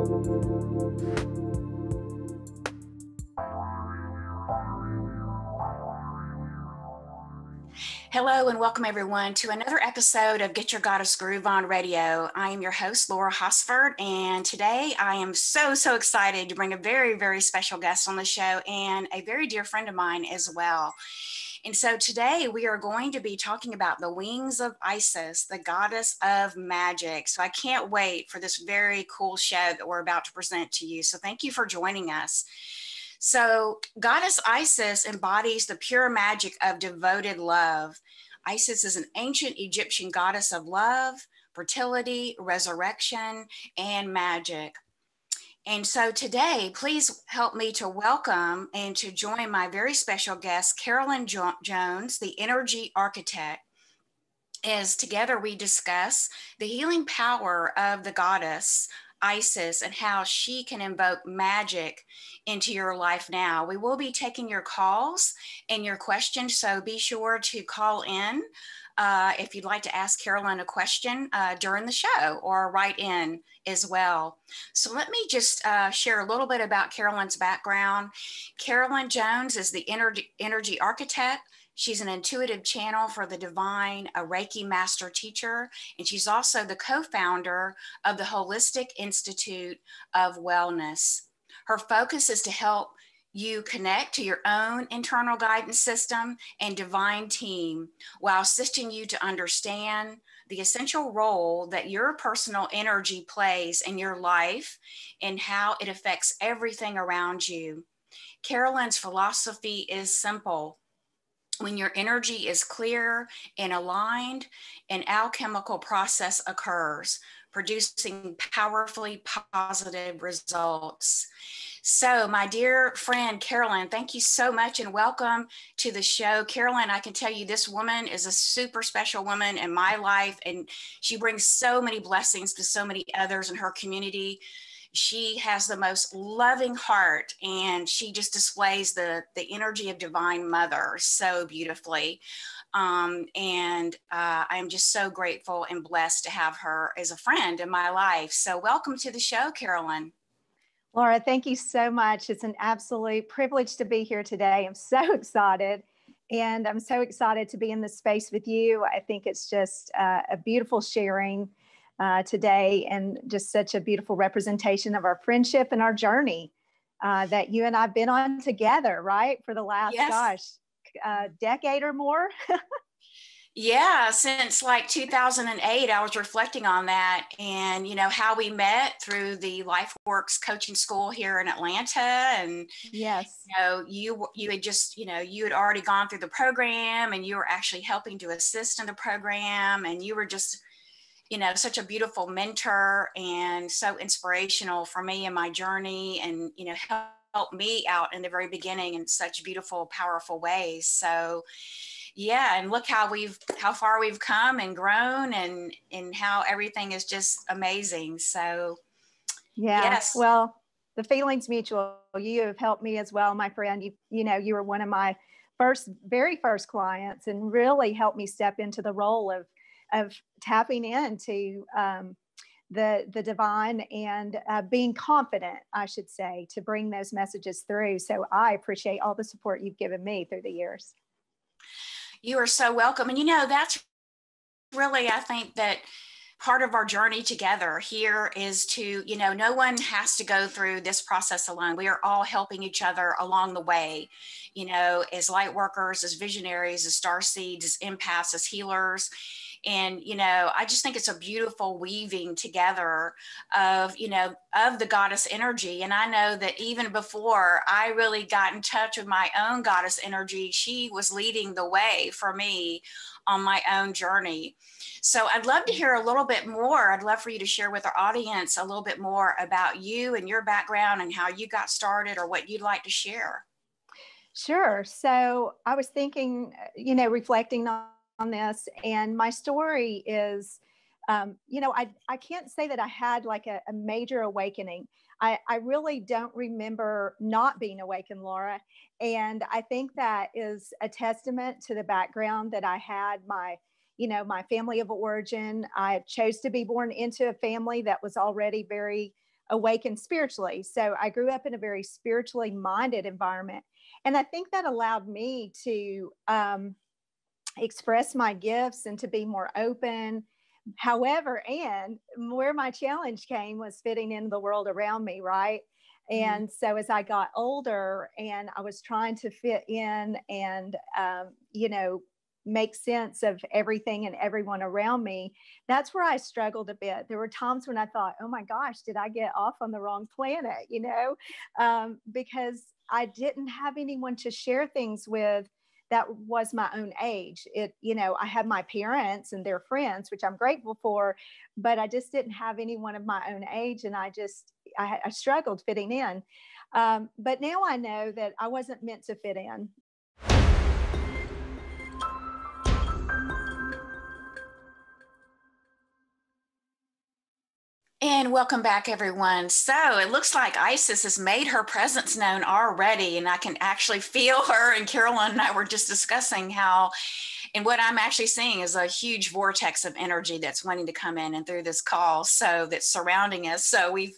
Hello and welcome everyone to another episode of Get Your Goddess Groove On Radio. I am your host, Laura Hosford, and today I am so excited to bring a very special guest on the show and a very dear friend of mine as well. And so today we are going to be talking about the wings of Isis, the goddess of magic. So I can't wait for this very cool show that we're about to present to you. So thank you for joining us. So Goddess Isis embodies the pure magic of devoted love. Isis is an ancient Egyptian goddess of love, fertility, resurrection, and magic. And so today, please help me to welcome and to join my very special guest, Carolyn Jones, the energy architect. As together we discuss the healing power of the goddess Isis and how she can invoke magic into your life now. We will be taking your calls and your questions, so be sure to call in if you'd like to ask Carolyn a question during the show, or write in as well. So let me just share a little bit about Carolyn's background. Carolyn Jones is the energy architect. She's an intuitive channel for the divine, a Reiki master teacher, and she's also the co-founder of the Holistic Institute of Wellness. Her focus is to help you connect to your own internal guidance system and divine team while assisting you to understand the essential role that your personal energy plays in your life and how it affects everything around you. Carolyn's philosophy is simple. When your energy is clear and aligned, an alchemical process occurs, producing powerfully positive results. So, my dear friend, Carolyn, thank you so much and welcome to the show. Carolyn, I can tell you this woman is a super special woman in my life, and she brings so many blessings to so many others in her community. She has the most loving heart, and she just displays the energy of Divine Mother so beautifully. I am just so grateful and blessed to have her as a friend in my life. So welcome to the show, Carolyn. Laura, thank you so much. It's an absolute privilege to be here today. I'm so excited. And I'm so excited to be in this space with you. I think it's just a beautiful sharing today, and just such a beautiful representation of our friendship and our journey that you and I've been on together, right? For the last, yes. Decade or more. Yeah, since like 2008, I was reflecting on that, and how we met through the LifeWorks coaching school here in Atlanta. And yes, you had just you had already gone through the program, and you were actually helping to assist in the program, and you were just such a beautiful mentor and so inspirational for me in my journey, and helped me out in the very beginning in such beautiful, powerful ways. So yeah, and look how far we've come and grown, and how everything is just amazing. So yeah, yes. Well, the feeling's mutual. You have helped me as well, my friend. You were one of my very first clients, and really helped me step into the role of tapping into the divine, and being confident, I should say, to bring those messages through. So I appreciate all the support you've given me through the years. You are so welcome. And that's really, I think that part of our journey together here is to, no one has to go through this process alone. We are all helping each other along the way, as light workers, as visionaries, as starseeds, as empaths, as healers. And, I just think it's a beautiful weaving together of the goddess energy. And I know that even before I really got in touch with my own goddess energy, she was leading the way for me on my own journey. So I'd love to hear a little bit more. I'd love for you to share with our audience a little bit more about you and your background and how you got started, or what you'd like to share. Sure. So I was thinking, reflecting on this, and my story is, I can't say that I had like a major awakening. I really don't remember not being awakened, Laura. And I think that is a testament to the background that I had, my family of origin. I chose to be born into a family that was already very awaken spiritually. So I grew up in a very spiritually minded environment. And I think that allowed me to express my gifts and to be more open. However, and where my challenge came was fitting into the world around me, right? And so as I got older and I was trying to fit in and, make sense of everything and everyone around me, that's where I struggled a bit. There were times when I thought, oh my gosh, did I get off on the wrong planet? Because I didn't have anyone to share things with that was my own age. I had my parents and their friends, which I'm grateful for, but I just didn't have anyone of my own age. And I struggled fitting in. But now I know that I wasn't meant to fit in. And welcome back, everyone. So it looks like Isis has made her presence known already, and I can actually feel her. And Carolyn and I were just discussing how, and what I'm actually seeing is a huge vortex of energy that's wanting to come in and through this call, so that's surrounding us. So we've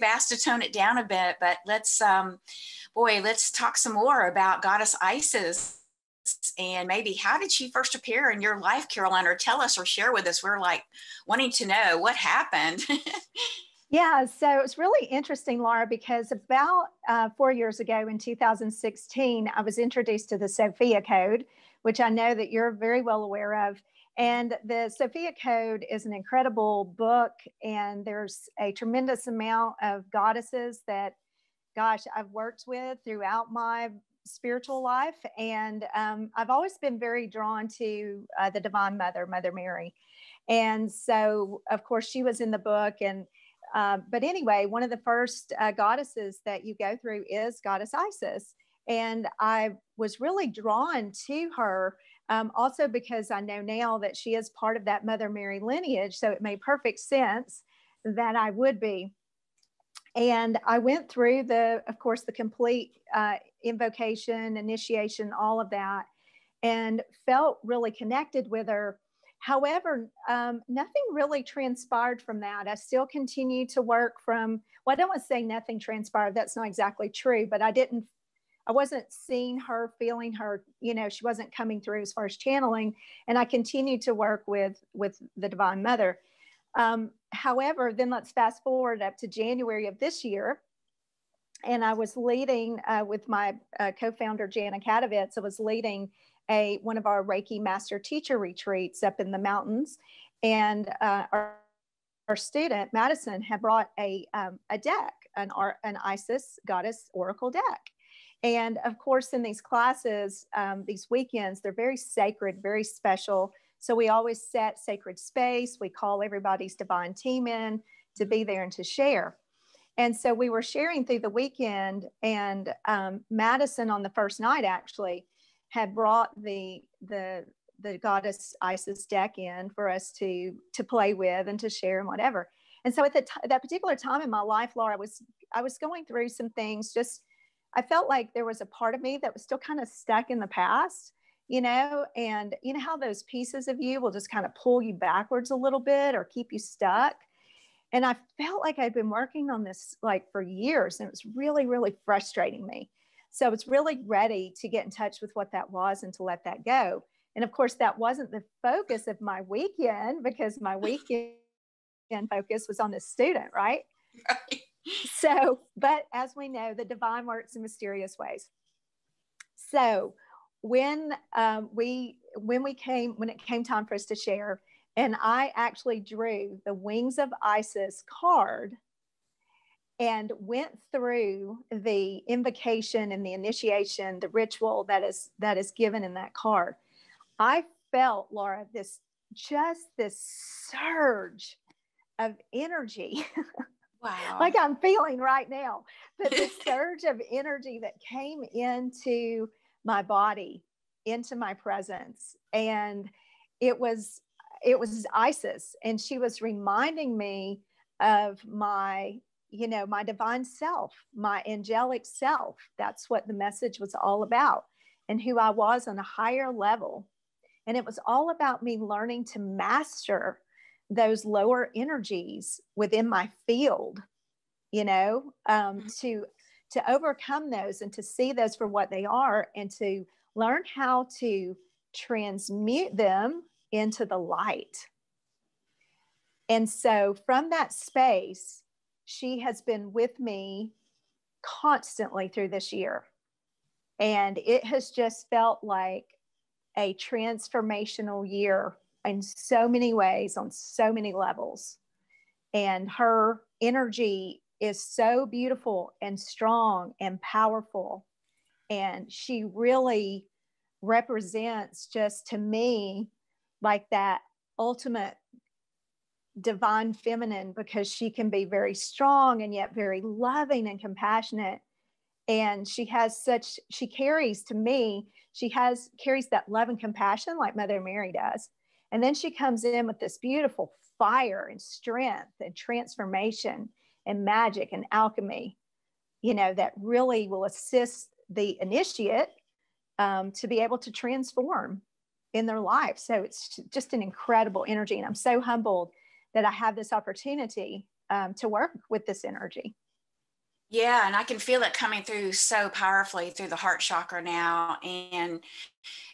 asked to tone it down a bit, but let's talk some more about Goddess Isis. And maybe how did she first appear in your life, Carolyn, or tell us or share with us? We're like wanting to know what happened. Yeah, so it's really interesting, Laura, because about 4 years ago in 2016, I was introduced to the Sophia Code, which I know that you're very well aware of. And the Sophia Code is an incredible book, and there's a tremendous amount of goddesses that, gosh, I've worked with throughout my spiritual life. And I've always been very drawn to the Divine Mother, Mother Mary. And so, of course, she was in the book. And but anyway, one of the first goddesses that you go through is Goddess Isis. And I was really drawn to her also because I know now that she is part of that Mother Mary lineage. So it made perfect sense that I would be. And I went through of course, the complete invocation, initiation, all of that, and felt really connected with her. However, nothing really transpired from that. I still continue to work well, I don't want to say nothing transpired. That's not exactly true, but I wasn't seeing her, feeling her, she wasn't coming through as far as channeling. And I continued to work with the Divine Mother. However, then let's fast forward up to January of this year. And I was leading with my co-founder, Jana Katovitz. I was leading one of our Reiki master teacher retreats up in the mountains. And our student, Madison, had brought a deck, an Isis goddess oracle deck. And of course, in these classes, these weekends, they're very sacred, very special. So we always set sacred space. We call everybody's divine team in to be there and to share. And so we were sharing through the weekend, and Madison on the first night actually had brought the Goddess Isis deck in for us to play with and to share and whatever. And so at that particular time in my life, Laura, I was going through some things. I felt like there was a part of me that was still kind of stuck in the past. And you know how those pieces of you will just kind of pull you backwards a little bit or keep you stuck. And I felt like I'd been working on this like for years, and it was really, really frustrating me. So I was really ready to get in touch with what that was and to let that go. And of course, that wasn't the focus of my weekend, because my weekend focus was on the student, right? Right. So, but as we know, the divine works in mysterious ways. So when it came time for us to share, and I actually drew the Wings of Isis card and went through the invocation and the initiation, the ritual that is given in that card, I felt, Laura, this surge of energy. Wow. Like I'm feeling right now, but the surge of energy that came into my body, into my presence. And it was Isis. And she was reminding me of my divine self, my angelic self. That's what the message was all about, and who I was on a higher level. And it was all about me learning to master those lower energies within my field. you know, to overcome those and to see those for what they are, and to learn how to transmute them into the light. And so from that space, she has been with me constantly through this year. And it has just felt like a transformational year in so many ways, on so many levels. And her energy is so beautiful and strong and powerful. And she really represents, just to me, like that ultimate divine feminine, because she can be very strong and yet very loving and compassionate. And she carries, to me, carries that love and compassion like Mother Mary does. And then she comes in with this beautiful fire and strength and transformation and magic and alchemy, you know, that really will assist the initiate to be able to transform in their life. So it's just an incredible energy. And I'm so humbled that I have this opportunity to work with this energy. Yeah, and I can feel it coming through so powerfully through the heart chakra now. And,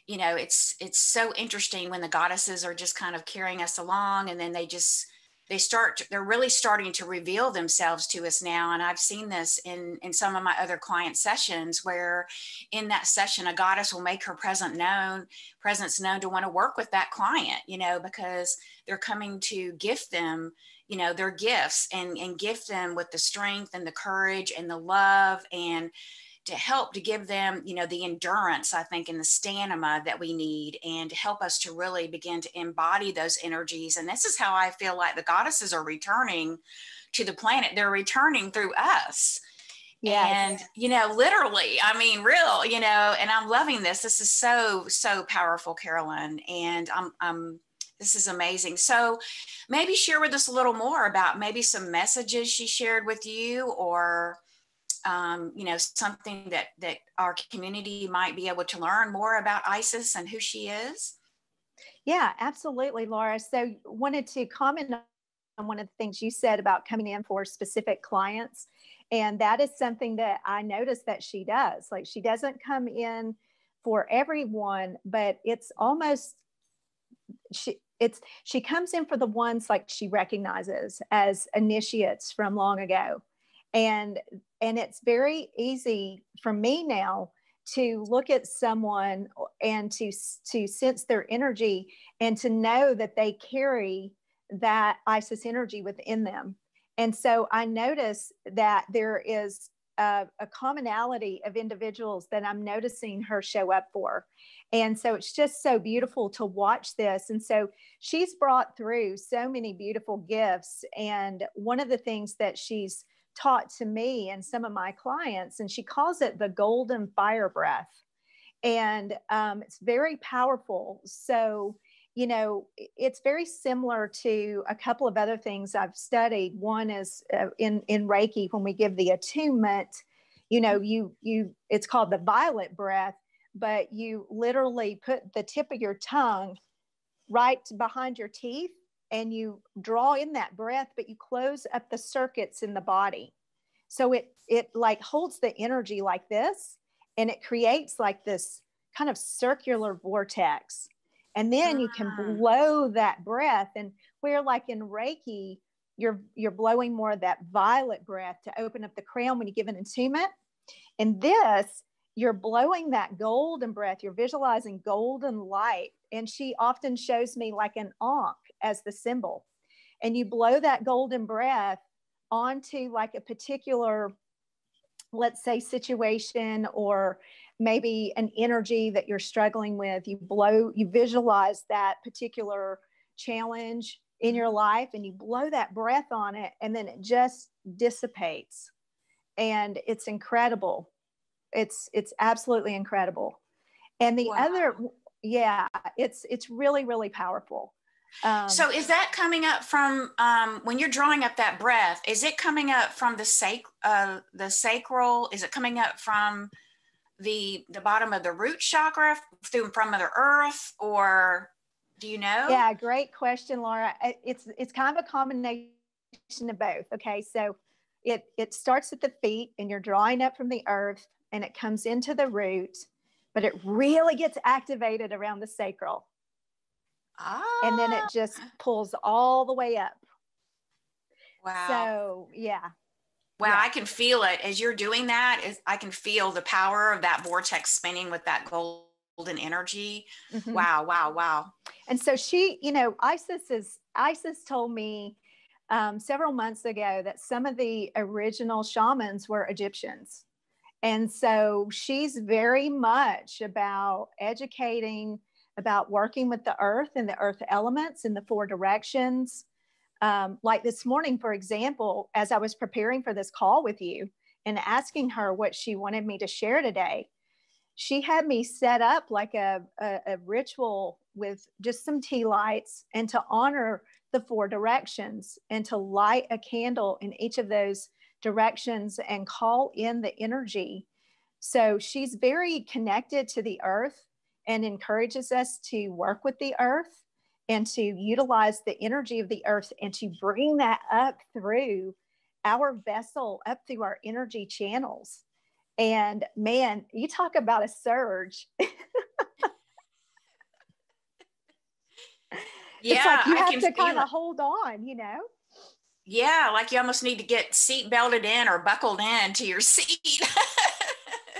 you know, it's so interesting when the goddesses are just kind of carrying us along, and then they're really starting to reveal themselves to us now. And I've seen this in some of my other client sessions, where in that session, a goddess will make her presence known to want to work with that client, you know, because they're coming to gift them, you know, their gifts, and gift them with the strength and the courage and the love, and to help to give them, you know, the endurance, I think, and the stamina that we need, and to help us to really begin to embody those energies. And this is how I feel like the goddesses are returning to the planet. They're returning through us. Yes. And, you know, literally, I mean, real, you know, and I'm loving this. This is so, so powerful, Carolyn. And this is amazing. So maybe share with us a little more about maybe some messages she shared with you, or, you know, something that our community might be able to learn more about Isis and who she is. Yeah, absolutely, Laura. So wanted to comment on one of the things you said about coming in for specific clients. And that is something that I noticed that she does. Like, she doesn't come in for everyone, but it's almost, she comes in for the ones like she recognizes as initiates from long ago. And it's very easy for me now to look at someone and to sense their energy, and to know that they carry that Isis energy within them. And so I notice that there is a commonality of individuals that I'm noticing her show up for. And so it's just so beautiful to watch this. And so she's brought through so many beautiful gifts. And one of the things that she's taught to me and some of my clients, and she calls it the golden fire breath. And it's very powerful. So, you know, it's very similar to a couple of other things I've studied. One is in Reiki, when we give the attunement, you know, it's called the violet breath, but you literally put the tip of your tongue right behind your teeth, and you draw in that breath, but you close up the circuits in the body. So it like holds the energy like this, and it creates like this kind of circular vortex. And then you can blow that breath, and where like in Reiki, you're blowing more of that violet breath to open up the crown when you give an attunement. In this, you're blowing that golden breath. You're visualizing golden light. And she often shows me like an ankh as the symbol. And you blow that golden breath onto like a particular, let's say, situation, or maybe an energy that you're struggling with. You visualize that particular challenge in your life, and you blow that breath on it, and then it just dissipates. And it's incredible. It's absolutely incredible. And the other, yeah, it's really, really powerful. So is that coming up from, when you're drawing up that breath, is it coming up from the sacral? Is it coming up from the bottom of the root chakra, from Mother Earth, or do you know? Yeah, great question, Laura. It's kind of a combination of both. Okay, so it starts at the feet and you're drawing up from the earth and it comes into the root, but it really gets activated around the sacral. And then it just pulls all the way up. Wow. So, yeah. Wow, yeah. I can feel it as you're doing that. I can feel the power of that vortex spinning with that golden energy. Mm-hmm. Wow, wow, wow. And so she, you know, Isis told me several months ago that some of the original shamans were Egyptians. And so she's very much about educating, about working with the earth and the earth elements in the 4 directions. Like this morning, for example, as I was preparing for this call with you and asking her what she wanted me to share today, she had me set up like a ritual with just some tea lights and to honor the 4 directions and to light a candle in each of those directions and call in the energy. So she's very connected to the earth and encourages us to work with the earth and to utilize the energy of the earth and to bring that up through our vessel, up through our energy channels. And man, you talk about a surge. Yeah, it's like you have to kind of hold on, you know? Yeah, like you almost need to get seat belted in or buckled in to your seat.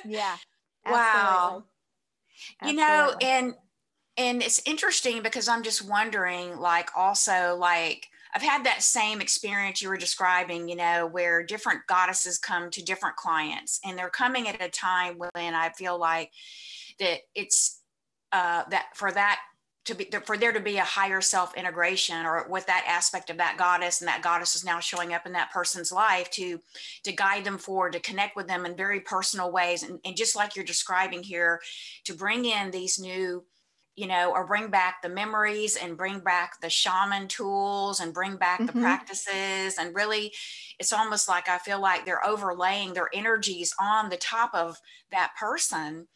Yeah. Wow. Absolutely. You know, and it's interesting because I'm just wondering, like, also, like, I've had that same experience you were describing, you know, where different goddesses come to different clients, and they're coming at a time when I feel like that it's that for there to be a higher self integration, or with that aspect of that goddess, and that goddess is now showing up in that person's life to guide them forward, to connect with them in very personal ways, and just like you're describing here, to bring in these new, you know, or bring back the memories and bring back the shaman tools and bring back the practices. And really, it's almost like I feel like they're overlaying their energies on the top of that person.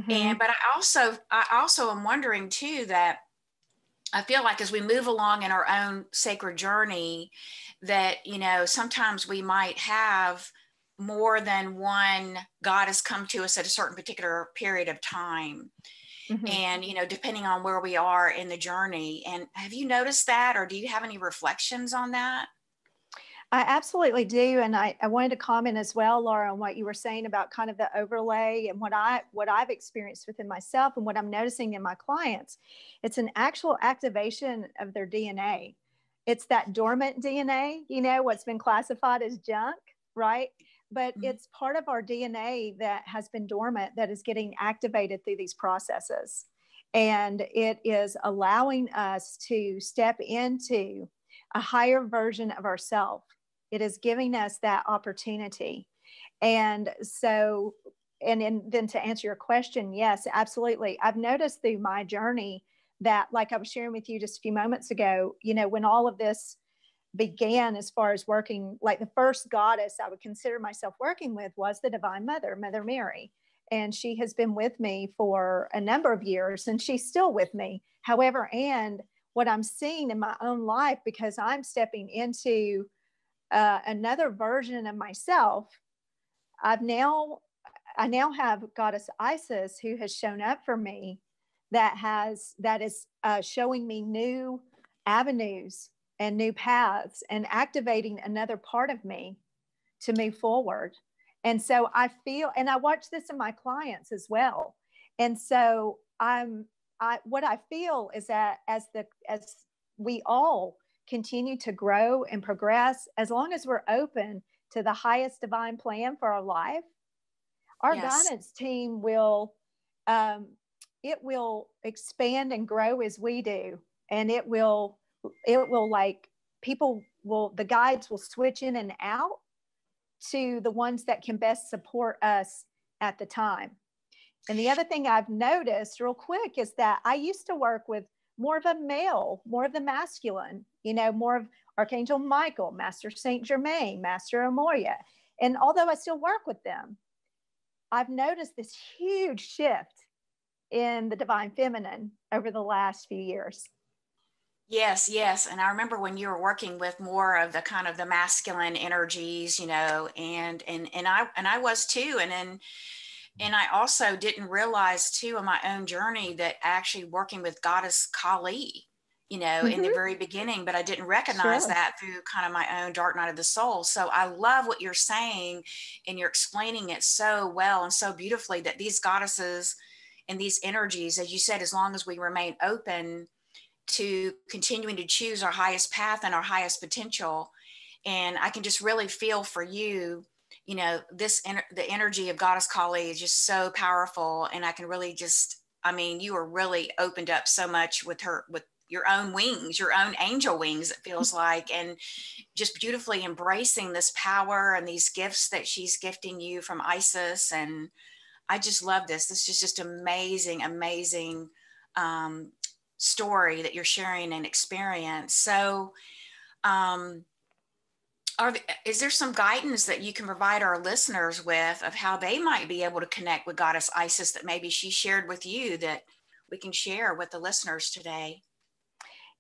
And but I also am wondering too, that I feel like as we move along in our own sacred journey, that, you know, sometimes we might have more than one goddess come to us at a certain particular period of time. And, you know, depending on where we are in the journey. And have you noticed that, or do you have any reflections on that? I absolutely do. And I wanted to comment as well, Laura, on what you were saying about kind of the overlay and what I've experienced within myself and what I'm noticing in my clients. It's an actual activation of their DNA. It's that dormant DNA, you know, what's been classified as junk, right? But it's part of our DNA that has been dormant that is getting activated through these processes. And it is allowing us to step into a higher version of ourselves. It is giving us that opportunity. And so, and then to answer your question, yes, absolutely. I've noticed through my journey that, like I was sharing with you just a few moments ago, you know, when all of this began as far as working, like the first goddess I would consider myself working with was the Divine Mother, Mother Mary. And she has been with me for a number of years and she's still with me. However, and what I'm seeing in my own life, because I'm stepping into another version of myself, I now have Goddess Isis who has shown up for me that is showing me new avenues and new paths and activating another part of me to move forward. And so I feel, and I watch this in my clients as well. And so what I feel is that as we all continue to grow and progress, as long as we're open to the highest divine plan for our life, our guidance team will expand and grow as we do. And it will like the guides will switch in and out to the ones that can best support us at the time. And the other thing I've noticed real quick is that I used to work with more of a male, more of the masculine, you know, more of Archangel Michael, Master Saint Germain, Master Amoria. And although I still work with them, I've noticed this huge shift in the divine feminine over the last few years. Yes, yes. And I remember when you were working with more of the kind of the masculine energies, and I was too. And I also didn't realize too in my own journey that actually working with Goddess Kali, in the Hmm. very beginning, but I didn't recognize Sure. that through kind of my own dark night of the soul. So I love what you're saying, and you're explaining it so well and so beautifully that these goddesses and these energies, as you said, as long as we remain open to continuing to choose our highest path and our highest potential. And I can just really feel for you, the energy of Goddess Kali is just so powerful. And I can really just, I mean, you are really opened up so much with her, with your own wings, your own angel wings, it feels like, and just beautifully embracing this power and these gifts that she's gifting you from Isis. And I just love this. This is just amazing, amazing um, story that you're sharing and experience. So, um, is there some guidance that you can provide our listeners with of how they might be able to connect with Goddess Isis that maybe she shared with you that we can share with the listeners today?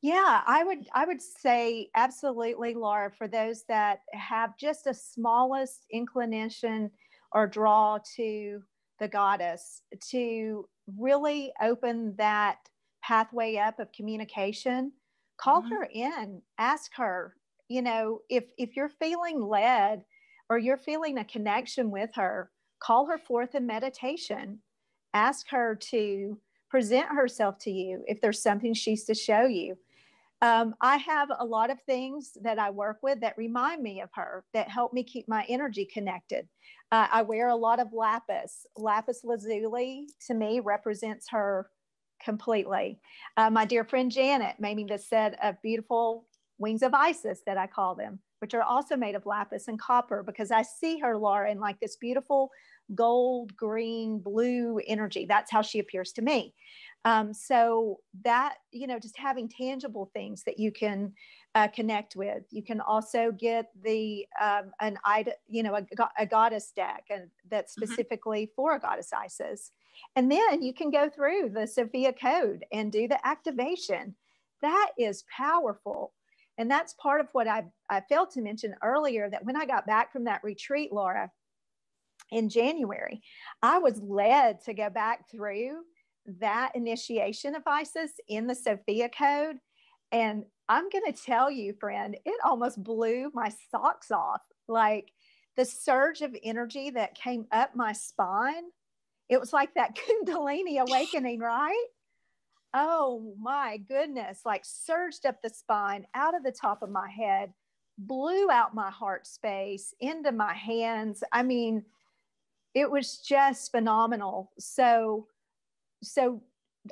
Yeah, I would say absolutely, Laura, for those that have just a smallest inclination or draw to the goddess, to really open that pathway up of communication, call Mm-hmm. her in, ask her, if you're feeling led or you're feeling a connection with her, call her forth in meditation. Ask her to present herself to you if there's something she's to show you. I have a lot of things that I work with that remind me of her, that help me keep my energy connected. I wear a lot of lapis. Lapis lazuli to me represents her completely. My dear friend Janet made me this set of beautiful wings of Isis that I call them, which are also made of lapis and copper, because I see her, Laura, in like this beautiful gold, green, blue energy. That's how she appears to me. So that, just having tangible things that you can connect with. You can also get an item, a goddess deck, and that's Mm-hmm. specifically for a goddess Isis. And then you can go through the Sophia code and do the activation. That is powerful. And that's part of what I failed to mention earlier, that when I got back from that retreat, Laura, in January, I was led to go back through that initiation of Isis in the Sophia Code. And I'm going to tell you, friend, it almost blew my socks off. Like the surge of energy that came up my spine, it was like that Kundalini awakening, right? Oh my goodness, like surged up the spine, out of the top of my head, blew out my heart space into my hands. I mean, it was just phenomenal. So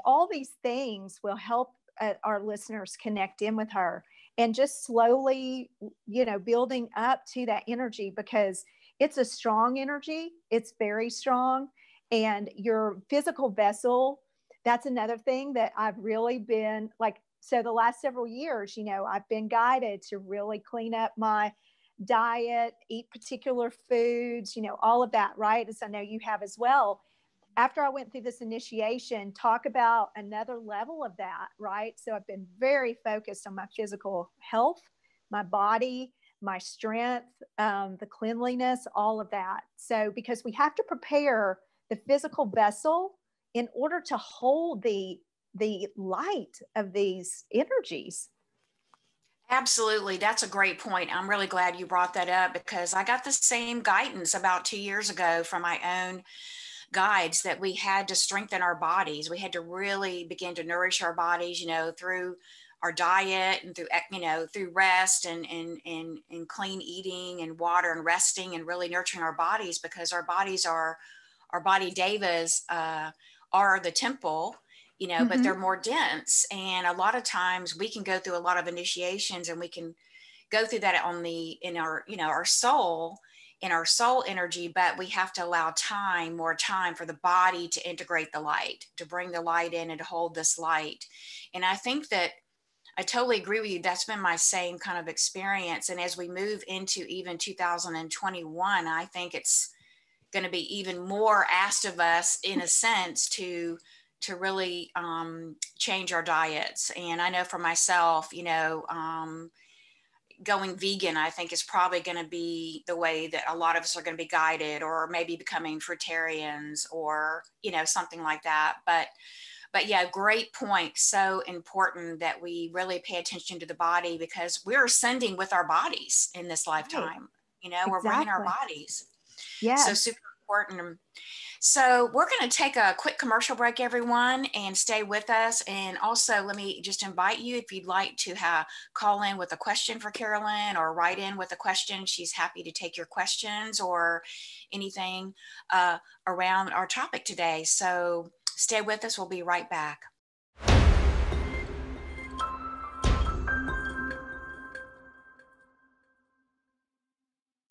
all these things will help our listeners connect in with her, and just slowly, building up to that energy, because it's a strong energy. It's very strong. And your physical vessel, that's another thing that I've really been like, so the last several years, I've been guided to really clean up my diet, eat particular foods, all of that, right? As I know you have as well. After I went through this initiation, talk about another level of that, right? So I've been very focused on my physical health, my body, my strength, the cleanliness, all of that. So, because we have to prepare the physical vessel in order to hold the light of these energies. Absolutely. That's a great point. I'm really glad you brought that up because I got the same guidance about 2 years ago from my own guides that we had to strengthen our bodies. We had to really begin to nourish our bodies, through our diet and through, through rest and clean eating and water and resting and really nurturing our bodies, because our bodies are, our body devas are the temple, but Mm-hmm. they're more dense. And a lot of times we can go through a lot of initiations and we can go through that in our, our soul, in our soul energy, but we have to allow more time for the body to integrate the light, to bring the light in and to hold this light. And I think that I totally agree with you. That's been my same kind of experience. And as we move into even 2021, I think it's going to be even more asked of us in a sense to really change our diets. And I know for myself, going vegan, I think, is probably going to be the way that a lot of us are going to be guided, or maybe becoming fruitarians or, something like that. But yeah, great point. So important that we really pay attention to the body, because we're ascending with our bodies in this Right. lifetime. We're bringing our Exactly. bodies. So Yes. super important. So we're going to take a quick commercial break, everyone, and stay with us. And also, let me just invite you, if you'd like to call in with a question for Carolyn, or write in with a question. She's happy to take your questions or anything around our topic today. So stay with us. We'll be right back.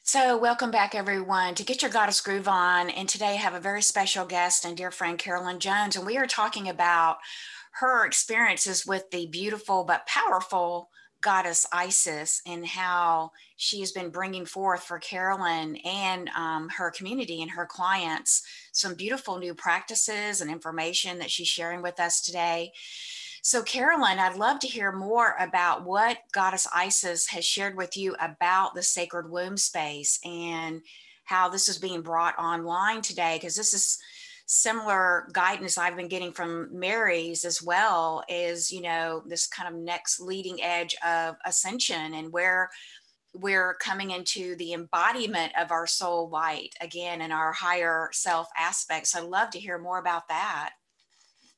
So welcome back, everyone, to Get Your Goddess Groove On. And today I have a very special guest and dear friend, Carolyn Jones. And we are talking about her experiences with the beautiful but powerful goddess Isis, and how she has been bringing forth for Carolyn and her community and her clients some beautiful new practices and information that she's sharing with us today. So, Carolyn, I'd love to hear more about what Goddess Isis has shared with you about the sacred womb space, and how this is being brought online today, because this is similar guidance I've been getting from Mary's, as well as, this kind of next leading edge of ascension, and where we're coming into the embodiment of our soul light again, and our higher self aspects. So I'd love to hear more about that.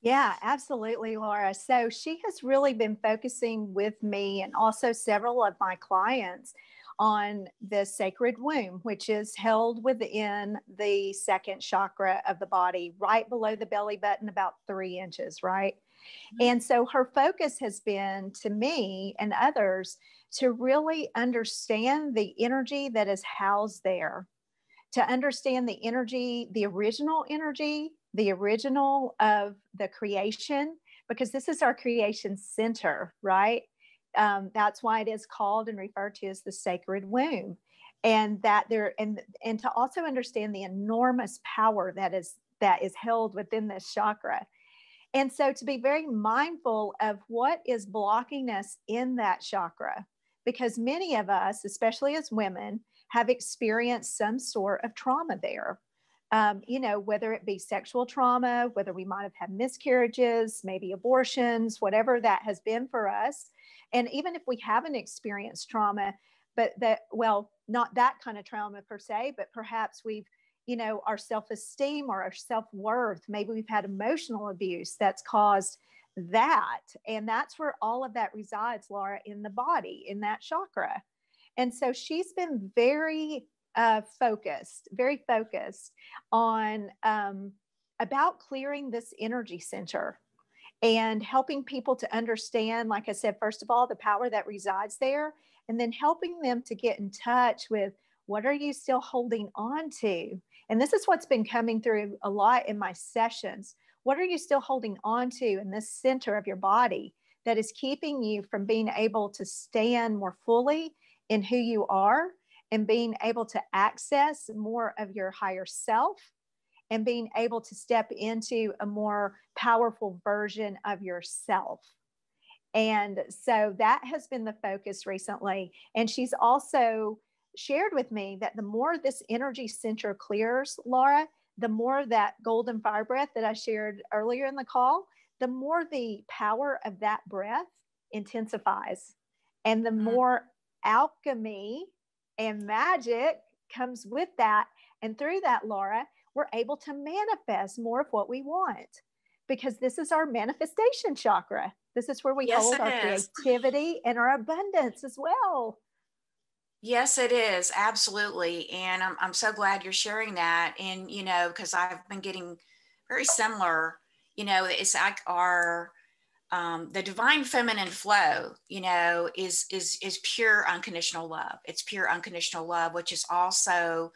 Yeah, absolutely, Laura. So she has really been focusing with me and also several of my clients on the sacred womb, which is held within the second chakra of the body, right below the belly button, about 3 inches, right? And so her focus has been, to me and others, to really understand the energy that is housed there, to understand the energy, the original of the creation, because this is our creation center, right? That's why it is called and referred to as the sacred womb. And that there, and to also understand the enormous power that is held within this chakra. And so to be very mindful of what is blocking us in that chakra, because many of us, especially as women, have experienced some sort of trauma there. Whether it be sexual trauma, whether we might have had miscarriages, maybe abortions, whatever that has been for us. And even if we haven't experienced trauma, but not that kind of trauma per se, but perhaps we've, our self-esteem or our self-worth, maybe we've had emotional abuse that's caused that. And that's where all of that resides, Laura, in the body, in that chakra. And so she's been very very focused on about clearing this energy center and helping people to understand, like I said, first of all, the power that resides there, and then helping them to get in touch with what are you still holding on to? And this is what's been coming through a lot in my sessions. What are you still holding on to in this center of your body that is keeping you from being able to stand more fully in who you are, and being able to access more of your higher self, and being able to step into a more powerful version of yourself? And so that has been the focus recently. And she's also shared with me that the more this energy center clears, Laura, the more that golden fire breath that I shared earlier in the call, the more the power of that breath intensifies, and the more alchemy and magic comes with that. And through that, Laura, we're able to manifest more of what we want, because this is our manifestation chakra. This is where we hold our creativity and our abundance as well. Yes, it is. Absolutely. And I'm so glad you're sharing that. And, because I've been getting very similar, it's like the divine feminine flow, is pure unconditional love. It's pure unconditional love, which is also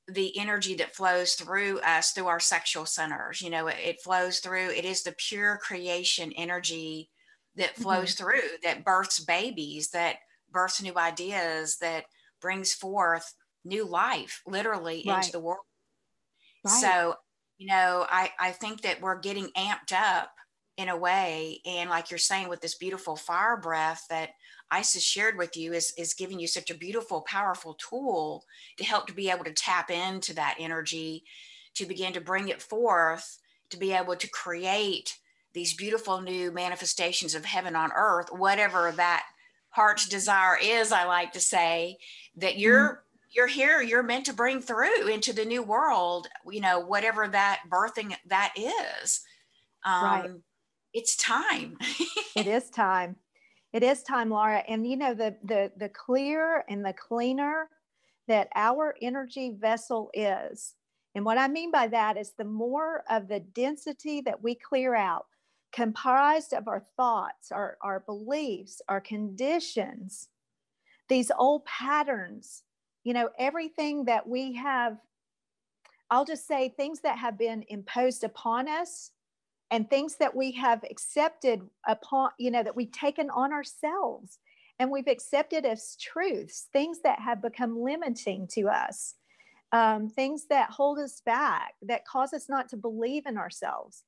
the energy that flows through us, through our sexual centers. It flows through, it is the pure creation energy that flows through, that births babies, that births new ideas, that brings forth new life literally into the world. Right. So I think that we're getting amped up in a way. And like you're saying, with this beautiful fire breath that Isis shared with you is giving you such a beautiful, powerful tool to help to be able to tap into that energy, to begin to bring it forth, to be able to create these beautiful new manifestations of heaven on earth, whatever that heart's desire is. I like to say that you're here, you're meant to bring through into the new world, whatever that birthing that is. Right. It's time. It is time. It is time, Laura. And the clearer and the cleaner that our energy vessel is. And what I mean by that is the more of the density that we clear out, comprised of our thoughts, our beliefs, our conditions, these old patterns, everything that we have, I'll just say things that have been imposed upon us and things that we have accepted upon, that we've taken on ourselves and we've accepted as truths, things that have become limiting to us, things that hold us back, that cause us not to believe in ourselves.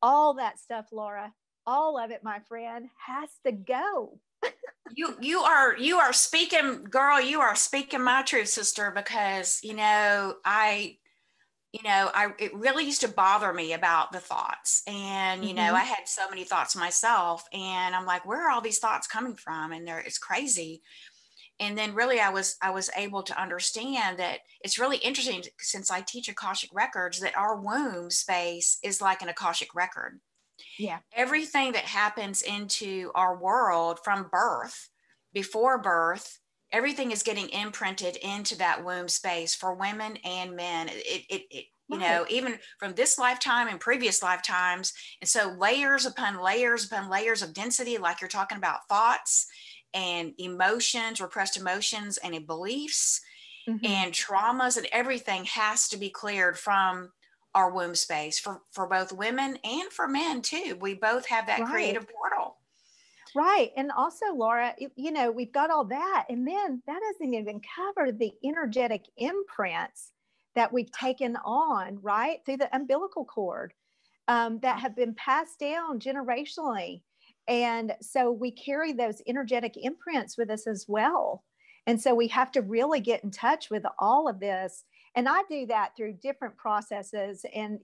All that stuff, Laura, all of it, my friend, has to go. You are speaking, girl, you are speaking my truth, sister, because it really used to bother me about the thoughts. And, I had so many thoughts myself, and I'm like, where are all these thoughts coming from? And it's crazy. And then really I was able to understand that it's really interesting, since I teach Akashic records, that our womb space is like an Akashic record. Yeah. Everything that happens into our world from birth, before birth, everything is getting imprinted into that womb space for women and men. Right. Even from this lifetime and previous lifetimes. And so layers upon layers upon layers of density, like you're talking about, thoughts and emotions, repressed emotions and beliefs and traumas, and everything has to be cleared from our womb space for both women and for men too. We both have that creative portal. Right. And also, Laura, we've got all that. And then that doesn't even cover the energetic imprints that we've taken on, right, through the umbilical cord, that have been passed down generationally. And so we carry those energetic imprints with us as well. And so we have to really get in touch with all of this. And I do that through different processes. And,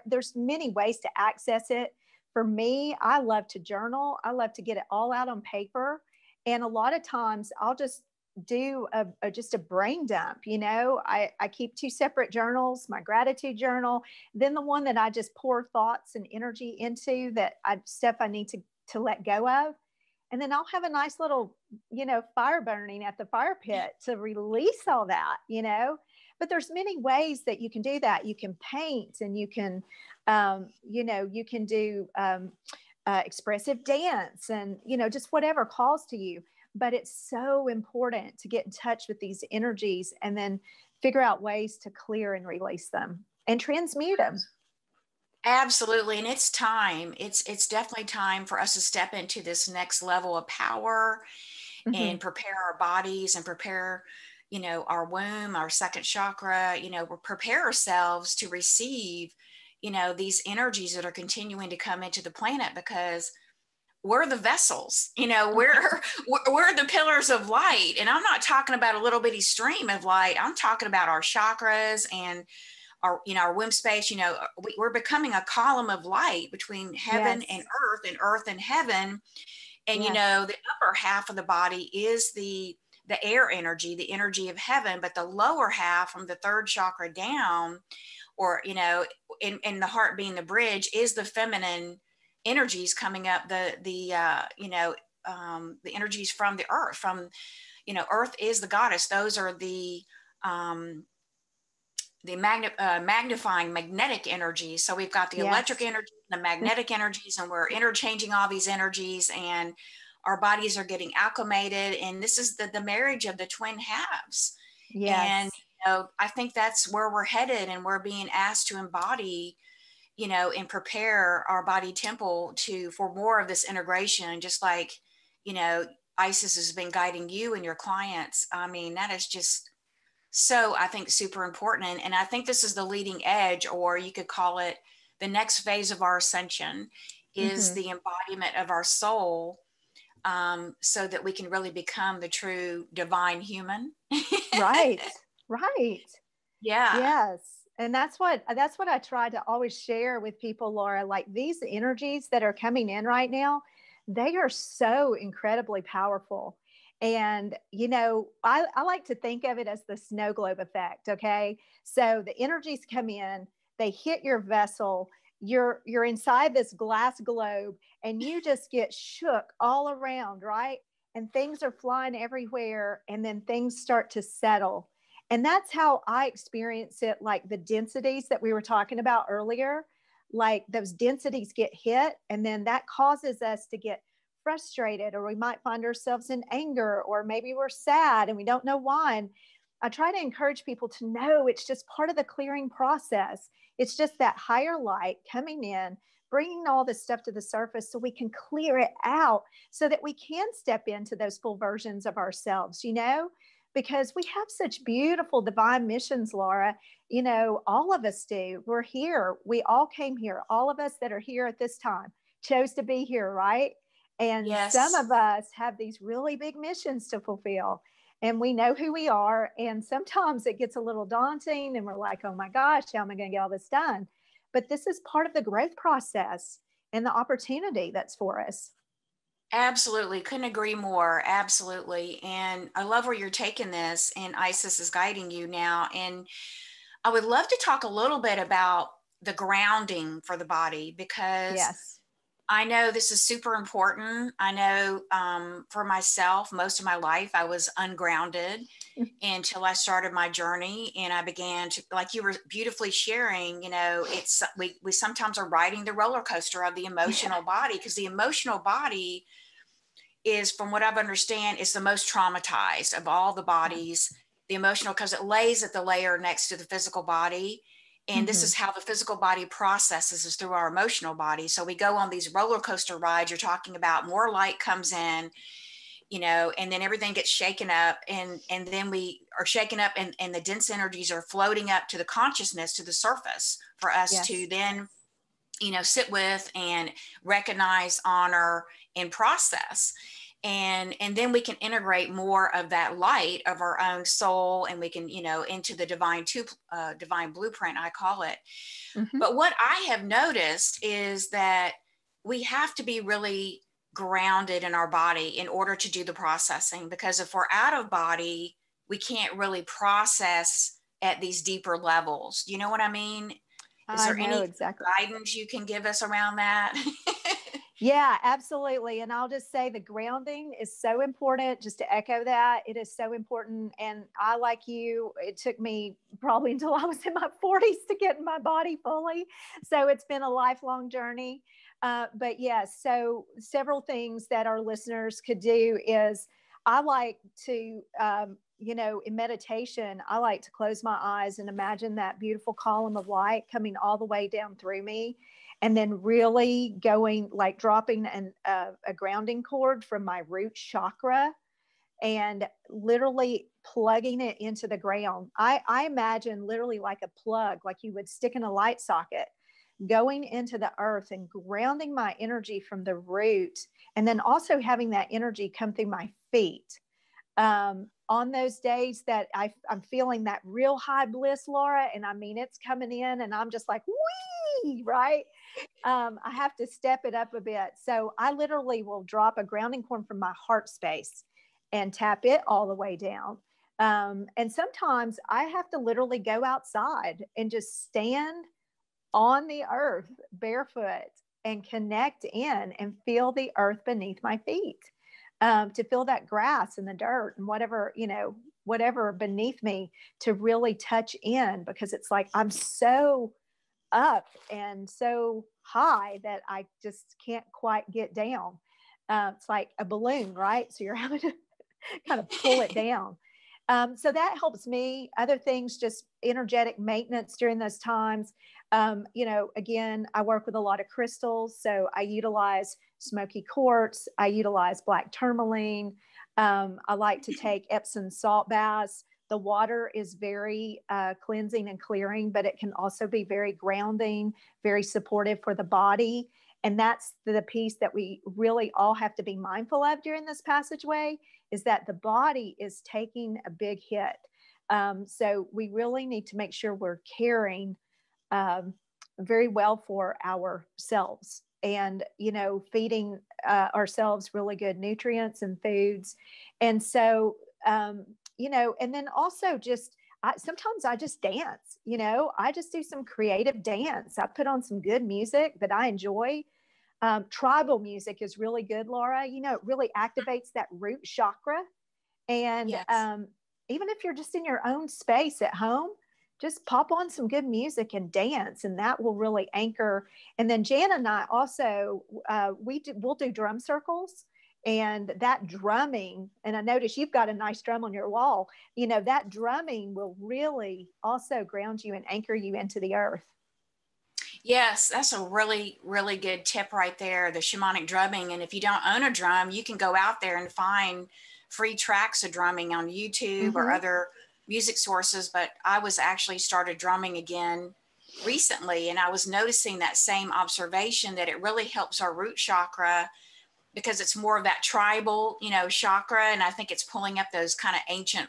there's many ways to access it. For me, I love to journal. I love to get it all out on paper. And a lot of times I'll just do just a brain dump. I keep two separate journals, my gratitude journal, then the one that I just pour thoughts and energy into, stuff I need to let go of. And then I'll have a nice little, fire burning at the fire pit to release all that, But there's many ways that you can do that. You can paint, and you can, you can do expressive dance, and, just whatever calls to you. But it's so important to get in touch with these energies and then figure out ways to clear and release them and transmute them. Absolutely. And it's time. It's definitely time for us to step into this next level of power and prepare our bodies and prepare, our womb, our second chakra, prepare ourselves to receive, these energies that are continuing to come into the planet, because we're the vessels, we're the pillars of light. And I'm not talking about a little bitty stream of light. I'm talking about our chakras and our womb space. We're becoming a column of light between heaven and earth and heaven. And, the upper half of the body is the air energy, the energy of heaven, but the lower half, from the third chakra down, or, in the heart being the bridge, is the feminine energies coming up, the energies from the earth, earth is the goddess. Those are the magnifying magnetic energies. So we've got the electric energy, the magnetic energies, and we're interchanging all these energies, and our bodies are getting acclimated. And this is the marriage of the twin halves. And, I think that's where we're headed, and we're being asked to embody, and prepare our body temple for more of this integration, just like, Isis has been guiding you and your clients. I mean, that is just so I think super important. And I think this is the leading edge, or you could call it the next phase of our ascension, is Mm-hmm. the embodiment of our soul, so that we can really become the true divine human. Right. Right. Yeah. Yes. And that's what I try to always share with people, Laura. Like these energies that are coming in right now, they are so incredibly powerful. And I like to think of it as the snow globe effect. Okay. So the energies come in, they hit your vessel, you're inside this glass globe, and you just get shook all around, right? And things are flying everywhere, and then things start to settle. And that's how I experience it. Like the densities that we were talking about earlier, like those densities get hit, and then that causes us to get frustrated, or we might find ourselves in anger, or maybe we're sad and we don't know why. And I try to encourage people to know it's just part of the clearing process. It's just that higher light coming in, bringing all this stuff to the surface so we can clear it out, so that we can step into those full versions of ourselves, because we have such beautiful divine missions, Laura. All of us do. We're here. We all came here. All of us that are here at this time chose to be here, right? And some Yes. of us have these really big missions to fulfill, and we know who we are. And sometimes it gets a little daunting, and we're like, oh my gosh, how am I going to get all this done? But this is part of the growth process and the opportunity that's for us. Absolutely. Couldn't agree more. Absolutely. And I love where you're taking this, and Isis is guiding you now. And I would love to talk a little bit about the grounding for the body, because Yes. I know this is super important. I know, for myself, most of my life, I was ungrounded until I started my journey, and I began to, like you were beautifully sharing, we sometimes are riding the roller coaster of the Yeah. emotional body, because the emotional body is, from what I've understand, is the most traumatized of all the Yeah. bodies. The emotional, because it lays at the layer next to the physical body. And this Mm-hmm. is how the physical body processes, is through our emotional body. So we go on these roller coaster rides you're talking about, more light comes in, and then everything gets shaken up, and then we are shaken up, and the dense energies are floating up to the consciousness, to the surface, for us to Yes. then sit with and recognize, honor, and process. And then we can integrate more of that light of our own soul, and we can into the divine blueprint, I call it. Mm-hmm. But what I have noticed is that we have to be really grounded in our body in order to do the processing, because if we're out of body, we can't really process at these deeper levels. Do you know what I mean? Is I there know any exactly. guidance you can give us around that? Yeah, absolutely. And I'll just say the grounding is so important. Just to echo that, it is so important. And I, like you, it took me probably until I was in my 40s to get in my body fully. So it's been a lifelong journey. But yes, so several things that our listeners could do is I like to, in meditation, I like to close my eyes and imagine that beautiful column of light coming all the way down through me, and then really going, like dropping a grounding cord from my root chakra and literally plugging it into the ground. I imagine literally like a plug, like you would stick in a light socket, going into the earth and grounding my energy from the root, and then also having that energy come through my feet. On those days that I'm feeling that real high bliss, Laura, and I mean, it's coming in and I'm just like, wee, right? I have to step it up a bit. So I literally will drop a grounding cord from my heart space and tap it all the way down. And sometimes I have to literally go outside and just stand on the earth barefoot and connect in and feel the earth beneath my feet, to feel that grass and the dirt and whatever beneath me, to really touch in, because it's like I'm so up and so high that I just can't quite get down. It's like a balloon, right? So you're having to kind of pull it down. So that helps me. Other things, just energetic maintenance during those times. Again, I work with a lot of crystals. So I utilize smoky quartz. I utilize black tourmaline. I like to take Epsom salt baths The water is very cleansing and clearing, but it can also be very grounding, very supportive for the body. And that's the piece that we really all have to be mindful of during this passageway, is that the body is taking a big hit. So we really need to make sure we're caring very well for ourselves, and, feeding ourselves really good nutrients and foods. And so, and then also just, sometimes I just dance, I just do some creative dance. I put on some good music that I enjoy. Tribal music is really good, Laura. It really activates that root chakra. And Yes. Even if you're just in your own space at home, just pop on some good music and dance, and that will really anchor. And then Jan and I also, we'll do drum circles, and that drumming, and I notice you've got a nice drum on your wall, that drumming will really also ground you and anchor you into the earth. Yes, that's a really, really good tip right there, the shamanic drumming. And if you don't own a drum, you can go out there and find free tracks of drumming on YouTube or other music sources. But I was actually started drumming again recently, and I was noticing that same observation, that it really helps our root chakra, because it's more of that tribal, chakra. And I think it's pulling up those kind of ancient,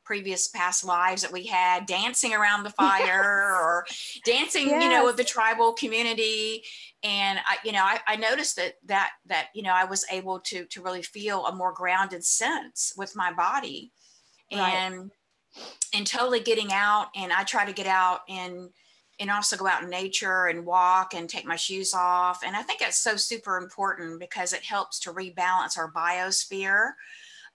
previous past lives that we had, dancing around the fire or dancing, with the tribal community. And I noticed that I was able to really feel a more grounded sense with my body. And totally getting out. And I try to get out and also go out in nature and walk and take my shoes off. And I think that's so super important, because it helps to rebalance our biosphere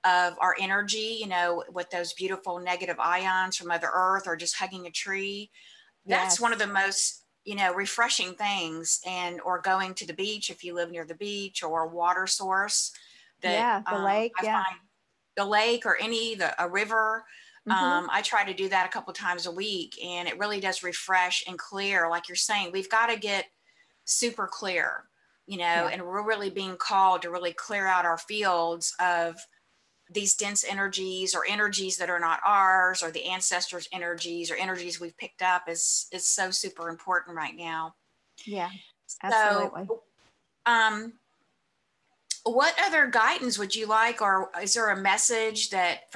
of our energy, with those beautiful negative ions from Mother Earth, or just hugging a tree. That's one of the most, refreshing things. Or going to the beach, if you live near the beach, or a water source that the lake, I find the lake, or a river. I try to do that a couple of times a week, and it really does refresh and clear. Like you're saying, we've got to get super clear, and we're really being called to really clear out our fields of these dense energies, or energies that are not ours, or the ancestors' energies, or energies we've picked up is so super important right now. Yeah, absolutely. So, what other guidance would you like, or is there a message that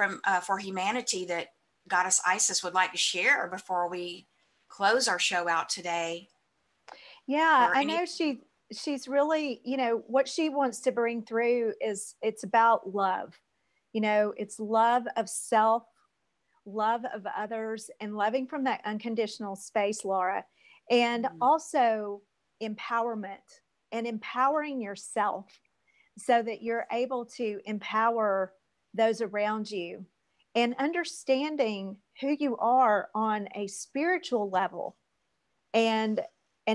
for humanity that Goddess Isis would like to share before we close our show out today? Yeah, I know she's really, what she wants to bring through is, it's about love. It's love of self, love of others, and loving from that unconditional space, Laura. And also empowerment, and empowering yourself, so that you're able to empower those around you, and understanding who you are on a spiritual level, and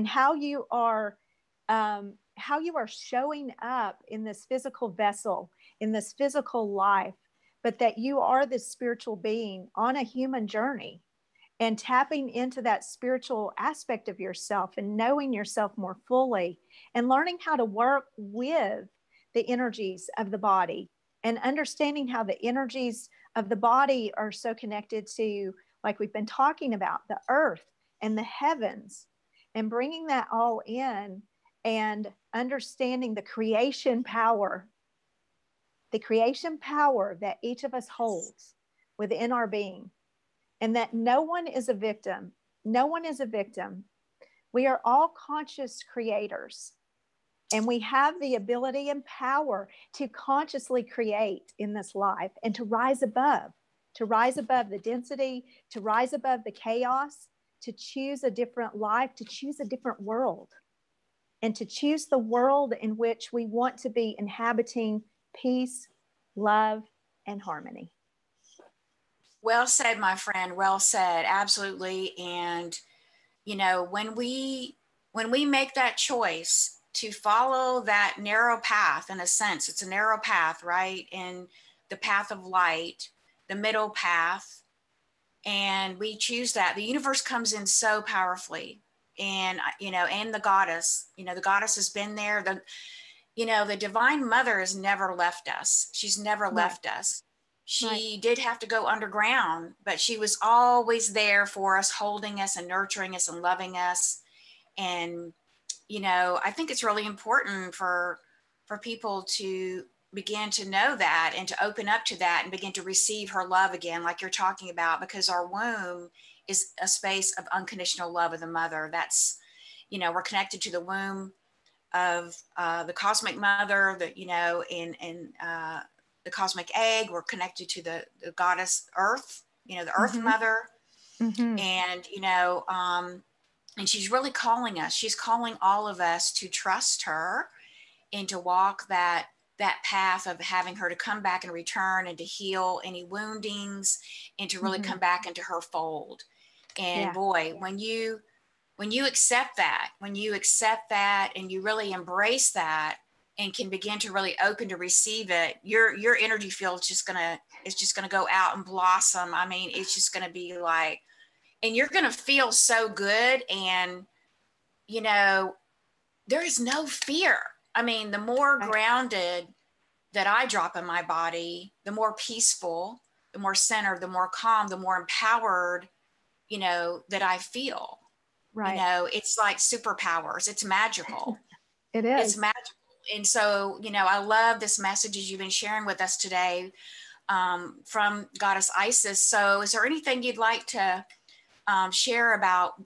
how you are showing up in this physical vessel, in this physical life, but that you are this spiritual being on a human journey, and tapping into that spiritual aspect of yourself, and knowing yourself more fully, and learning how to work with the energies of the body, and understanding how the energies of the body are so connected to, like we've been talking about, the earth and the heavens, and bringing that all in, and understanding the creation power that each of us holds within our being, and that no one is a victim. No one is a victim. We are all conscious creators. And we have the ability and power to consciously create in this life, and to rise above the density, to rise above the chaos, to choose a different life, to choose a different world, and to choose the world in which we want to be inhabiting peace, love, and harmony. Well said, my friend. Well said. Absolutely. And, when we make that choice to follow that narrow path, in a sense, it's a narrow path, right? And the path of light, the middle path, and we choose that, the universe comes in so powerfully. And, and the goddess, the goddess has been there. The divine mother has never left us. She's never left us. She did have to go underground, but she was always there for us, holding us and nurturing us and loving us. And, you know, I think it's really important for people to begin to know that and to open up to that and begin to receive her love again, like you're talking about, because our womb is a space of unconditional love of the mother. That's, you know, we're connected to the womb of the cosmic mother, that, you know, in the cosmic egg. We're connected to the goddess Earth, you know, the Earth Mother. And, you know, and she's really calling us. She's calling all of us to trust her and to walk that path of having her to come back and return and to heal any woundings and to really come back into her fold. And boy, when you accept that, and you really embrace that and can begin to really open to receive it, your energy field is just gonna go out and blossom. I mean, it's just gonna be like, and you're gonna feel so good. And, you know, there is no fear. I mean, the more grounded that I drop in my body, the more peaceful, the more centered, the more calm, the more empowered, you know, that I feel. You know, it's like superpowers. It's magical. It is. It's magical. And so, you know, I love this messages you've been sharing with us today from Goddess Isis. So is there anything you'd like to share about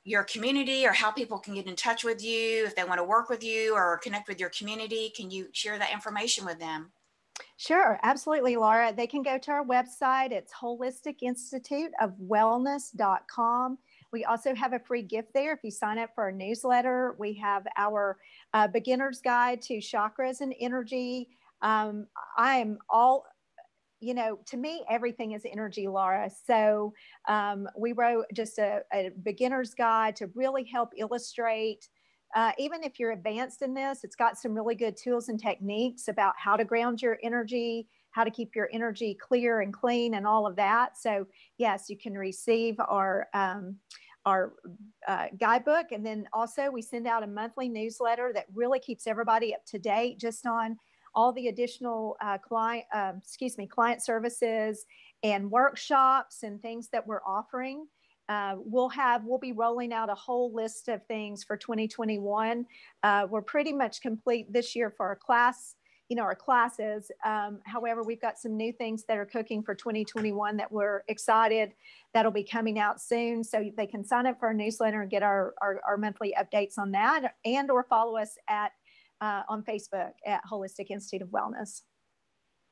your community, or how people can get in touch with you if they want to work with you or connect with your community? Can you share that information with them? Sure, absolutely, Laura. They can go to our website. It's holisticinstituteofwellness.com. We also have a free gift there if you sign up for our newsletter. We have our beginner's guide to chakras and energy. I'm all, you know, to me, everything is energy, Laura. So we wrote just a beginner's guide to really help illustrate, even if you're advanced in this, it's got some really good tools and techniques about how to ground your energy, how to keep your energy clear and clean and all of that. So yes, you can receive our guidebook. And then also we send out a monthly newsletter that really keeps everybody up to date just on all the additional client services and workshops and things that we're offering. We'll be rolling out a whole list of things for 2021. We're pretty much complete this year for our class, you know, our classes. However, we've got some new things that are cooking for 2021 that we're excited that'll be coming out soon. So they can sign up for our newsletter and get our monthly updates on that, and or follow us on Facebook at Holistic Institute of Wellness.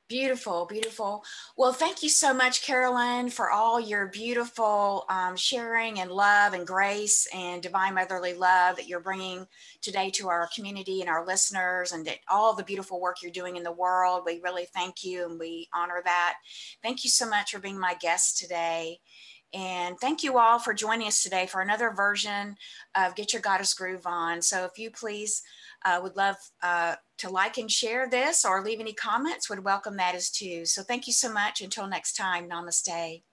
Beautiful, beautiful. Well, thank you so much, Carolyn, for all your beautiful sharing and love and grace and divine motherly love that you're bringing today to our community and our listeners, and all the beautiful work you're doing in the world. We really thank you and we honor that. Thank you so much for being my guest today. And thank you all for joining us today for another version of Get Your Goddess Groove On. So if you please would love to like and share this or leave any comments, would welcome that as too. So thank you so much. Until next time, namaste.